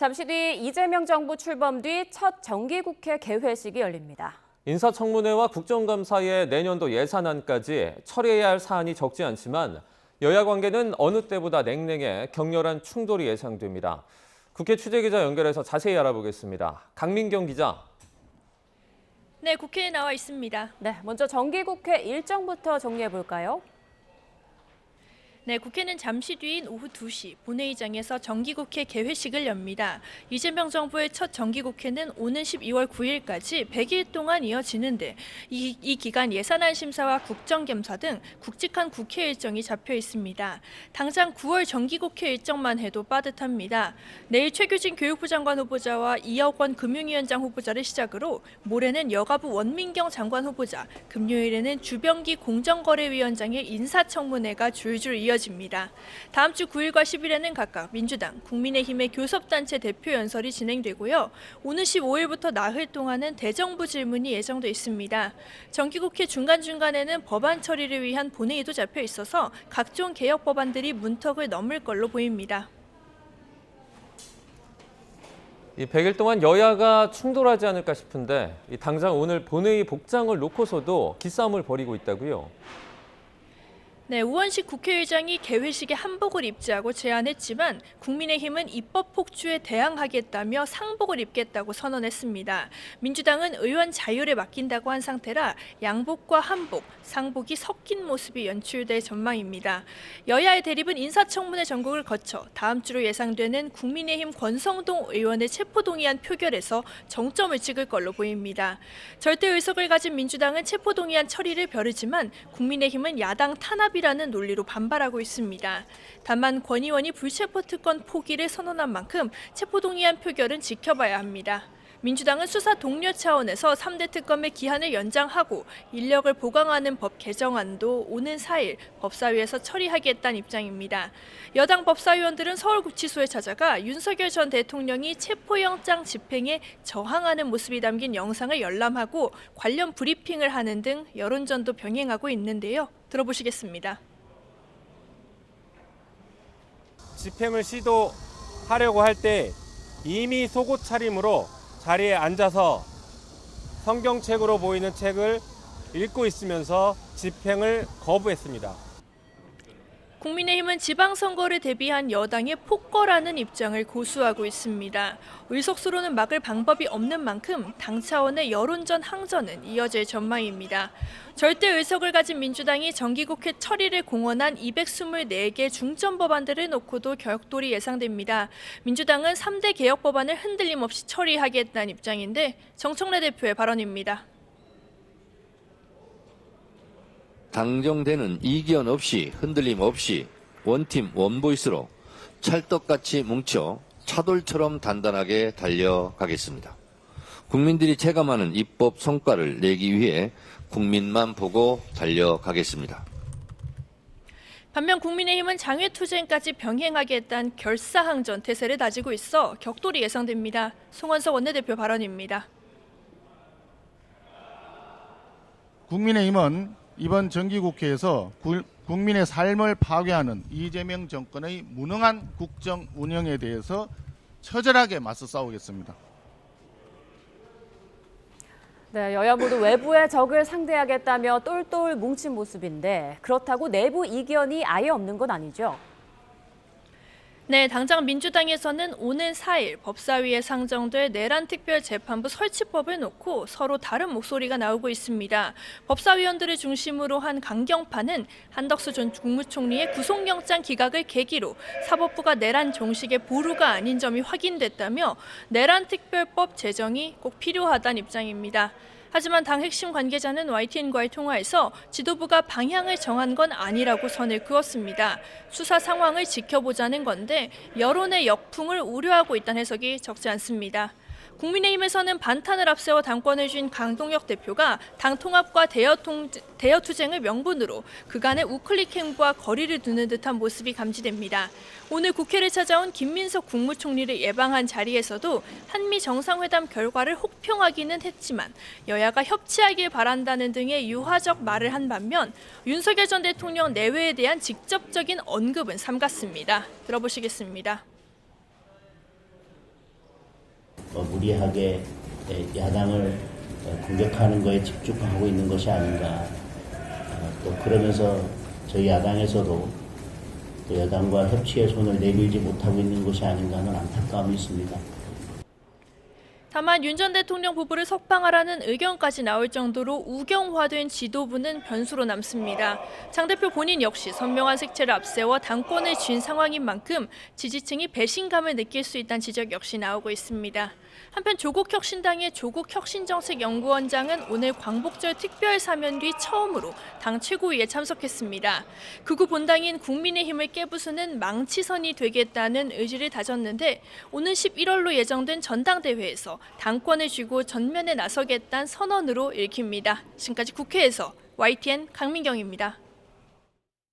잠시 뒤 이재명 정부 출범 뒤 첫 정기국회 개회식이 열립니다. 인사청문회와 국정감사의 내년도 예산안까지 처리해야 할 사안이 적지 않지만 여야 관계는 어느 때보다 냉랭해 격렬한 충돌이 예상됩니다. 국회 취재기자 연결해서 자세히 알아보겠습니다. 강민경 기자. 네, 국회에 나와 있습니다. 네, 먼저 정기국회 일정부터 정리해 볼까요? 네, 국회는 잠시 뒤인 오후 2시 본회의장에서 정기국회 개회식을 엽니다. 이재명 정부의 첫 정기국회는 오는 12월 9일까지 100일 동안 이어지는데 이 기간 예산안 심사와 국정감사 등 굵직한 국회 일정이 잡혀 있습니다. 당장 9월 정기국회 일정만 해도 빠듯합니다. 내일 최규진 교육부 장관 후보자와 이혁원 금융위원장 후보자를 시작으로 모레는 여가부 원민경 장관 후보자, 금요일에는 주병기 공정거래위원장의 인사청문회가 줄줄 이어집니다. 다음 주 9일과 10일에는 각각 민주당, 국민의힘의 교섭단체 대표 연설이 진행되고요. 오는 15일부터 나흘 동안은 대정부 질문이 예정돼 있습니다. 정기국회 중간중간에는 법안 처리를 위한 본회의도 잡혀 있어서 각종 개혁 법안들이 문턱을 넘을 걸로 보입니다. 이 100일 동안 여야가 충돌하지 않을까 싶은데 당장 오늘 본회의 복장을 놓고서도 기싸움을 벌이고 있다고요. 네, 우원식 국회의장이 개회식에 한복을 입자고 제안했지만 국민의힘은 입법 폭주에 대항하겠다며 상복을 입겠다고 선언했습니다. 민주당은 의원 자율에 맡긴다고 한 상태라 양복과 한복, 상복이 섞인 모습이 연출될 전망입니다. 여야의 대립은 인사청문회 전국을 거쳐 다음 주로 예상되는 국민의힘 권성동 의원의 체포동의안 표결에서 정점을 찍을 걸로 보입니다. 절대 의석을 가진 민주당은 체포동의안 처리를 벼르지만 국민의힘은 야당 탄압이라는 논리로 반발하고 있습니다. 다만 권 의원이 불체포 특권 포기를 선언한 만큼 체포동의안 표결은 지켜봐야 합니다. 민주당은 수사 독려 차원에서 3대 특검의 기한을 연장하고 인력을 보강하는 법 개정안도 오는 4일 법사위에서 처리하겠다는 입장입니다. 여당 법사위원들은 서울구치소에 찾아가 윤석열 전 대통령이 체포영장 집행에 저항하는 모습이 담긴 영상을 열람하고 관련 브리핑을 하는 등 여론전도 병행하고 있는데요. 들어보시겠습니다. 집행을 시도하려고 할 때 이미 속옷 차림으로 자리에 앉아서 성경책으로 보이는 책을 읽고 있으면서 집행을 거부했습니다. 국민의힘은 지방선거를 대비한 여당의 폭거라는 입장을 고수하고 있습니다. 의석수로는 막을 방법이 없는 만큼 당 차원의 여론전 항전은 이어질 전망입니다. 절대 의석을 가진 민주당이 정기국회 처리를 공언한 224개 중점 법안들을 놓고도 격돌이 예상됩니다. 민주당은 3대 개혁 법안을 흔들림 없이 처리하겠다는 입장인데 정청래 대표의 발언입니다. 당정되는 이견 없이 흔들림 없이 원팀 원보이스로 찰떡같이 뭉쳐 차돌처럼 단단하게 달려가겠습니다. 국민들이 체감하는 입법 성과를 내기 위해 국민만 보고 달려가겠습니다. 반면 국민의힘은 장외투쟁까지 병행하겠다는 결사항전 태세를 다지고 있어 격돌이 예상됩니다. 송원석 원내대표 발언입니다. 국민의힘은 이번 정기국회에서 국민의 삶을 파괴하는 이재명 정권의 무능한 국정 운영에 대해서 처절하게 맞서 싸우겠습니다. 네, 여야 모두 외부의 적을 상대하겠다며 똘똘 뭉친 모습인데 그렇다고 내부 이견이 아예 없는 건 아니죠? 네, 당장 민주당에서는 오는 4일 법사위에 상정될 내란특별재판부 설치법을 놓고 서로 다른 목소리가 나오고 있습니다. 법사위원들을 중심으로 한 강경파는 한덕수 전 국무총리의 구속영장 기각을 계기로 사법부가 내란 종식의 보루가 아닌 점이 확인됐다며 내란특별법 제정이 꼭 필요하다는 입장입니다. 하지만 당 핵심 관계자는 YTN과의 통화에서 지도부가 방향을 정한 건 아니라고 선을 그었습니다. 수사 상황을 지켜보자는 건데 여론의 역풍을 우려하고 있다는 해석이 적지 않습니다. 국민의힘에서는 반탄을 앞세워 당권을 쥔 강동혁 대표가 당 통합과 대여 투쟁을 명분으로 그간의 우클릭 행보와 거리를 두는 듯한 모습이 감지됩니다. 오늘 국회를 찾아온 김민석 국무총리를 예방한 자리에서도 한미 정상회담 결과를 혹평하기는 했지만 여야가 협치하길 바란다는 등의 유화적 말을 한 반면 윤석열 전 대통령 내외에 대한 직접적인 언급은 삼갔습니다. 들어보시겠습니다. 무리하게 야당을 공격하는 거에 집중하고 있는 것이 아닌가. 또 그러면서 저희 야당에서도 또 여당과 협치의 손을 내밀지 못하고 있는 것이 아닌가 하는 안타까움이 있습니다. 다만 윤 전 대통령 부부를 석방하라는 의견까지 나올 정도로 우경화된 지도부는 변수로 남습니다. 장 대표 본인 역시 선명한 색채를 앞세워 당권을 쥔 상황인 만큼 지지층이 배신감을 느낄 수 있다는 지적 역시 나오고 있습니다. 한편 조국혁신당의 조국혁신정책연구원장은 오늘 광복절 특별 사면 뒤 처음으로 당 최고위에 참석했습니다. 극우 본당인 국민의힘을 깨부수는 망치선이 되겠다는 의지를 다졌는데 오는 11월로 예정된 전당대회에서 당권을 쥐고 전면에 나서겠다는 선언으로 읽힙니다. 지금까지 국회에서 YTN 강민경입니다.